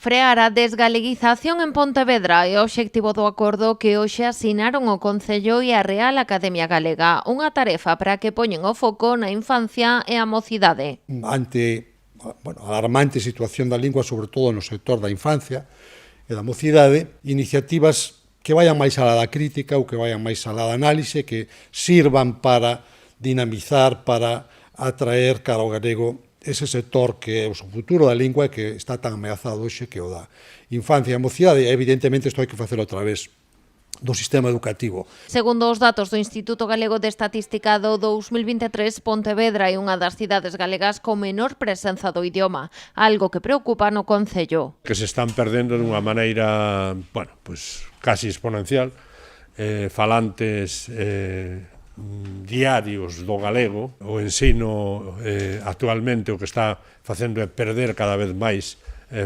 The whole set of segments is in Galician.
Frear a desgaleguización en Pontevedra é o obxectivo do acordo que hoxe asinaron o Concello e a Real Academia Galega, unha tarefa para que poñen o foco na infancia e a mocidade. Ante a alarmante situación da lingua, sobre todo no sector da infancia e da mocidade, iniciativas que vayan máis alá da crítica ou que vayan máis alá da análise, que sirvan para dinamizar, para atraer cara ao galego ese sector que é o futuro da lingua e que está tan ameazado hoxe que o da infancia e mocidade. Evidentemente, isto hai que facelo a través do sistema educativo. Segundo os datos do Instituto Galego de Estatística do 2023, Pontevedra é unha das cidades galegas con menor presenza do idioma, algo que preocupa no Concello. Que se están perdendo dunha maneira, casi exponencial, falantes diarios do galego. O ensino actualmente o que está facendo é perder cada vez máis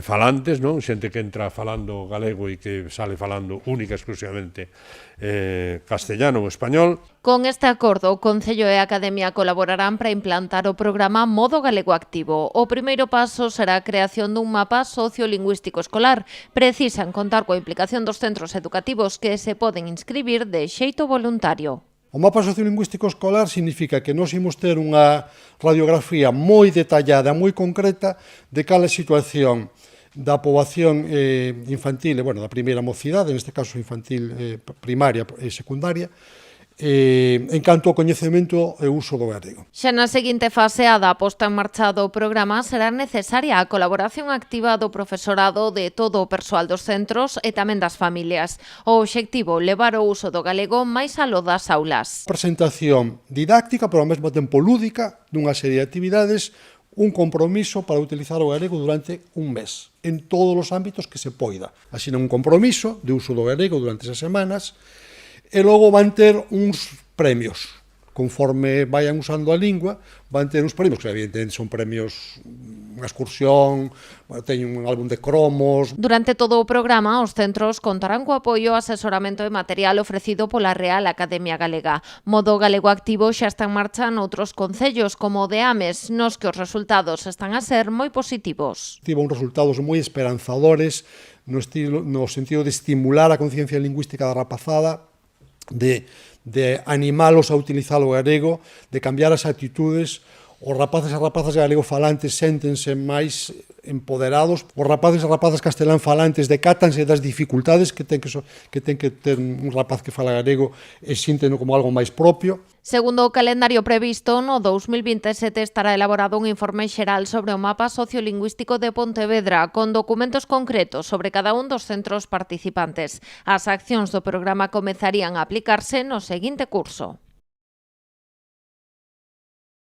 falantes, non? Xente que entra falando galego e que sale falando única e exclusivamente castellano ou español. Con este acordo, o Concello e a Academia colaborarán para implantar o programa Modo Galego Activo. O primeiro paso será a creación dun mapa sociolingüístico escolar. Precisan contar coa implicación dos centros educativos que se poden inscribir de xeito voluntario. O mapa sociolingüístico escolar significa que nós imos ter unha radiografía moi detallada, moi concreta, de cal é a situación da poboación infantil, da primeira mocidade, neste caso infantil primaria e secundaria, en canto ao coñecemento e uso do galego. Xa na seguinte fase, a da posta en marcha do programa, será necesaria a colaboración activa do profesorado, de todo o persoal dos centros e tamén das familias. O obxectivo, levar o uso do galego máis aló das aulas. Presentación didáctica, pero ao mesmo tempo lúdica, dunha serie de actividades, un compromiso para utilizar o galego durante un mes, en todos os ámbitos que se poida. Así un compromiso de uso do galego durante esas semanas, e logo van ter uns premios. Conforme vayan usando a lingua, van ter uns premios, que evidentemente son premios, unha excursión, teñen un álbum de cromos. Durante todo o programa, os centros contarán co apoio, asesoramento e material ofrecido pola Real Academia Galega. Modo Galego Activo xa está en marcha noutros concellos, como o de Ames, nos que os resultados están a ser moi positivos. Tivo uns resultados moi esperanzadores no sentido de estimular a conciencia lingüística da rapazada, de animalos a utilizar o galego, de cambiar as actitudes. Os rapaces e rapazas galego-falantes séntense máis empoderados. Os rapaces e rapazas castelán falantes decátanse das dificultades que ten que ter un rapaz que fala galego e sínteno como algo máis propio. Segundo o calendario previsto, no 2027 estará elaborado un informe xeral sobre o mapa sociolingüístico de Pontevedra, con documentos concretos sobre cada un dos centros participantes. As accións do programa comezarían a aplicarse no seguinte curso.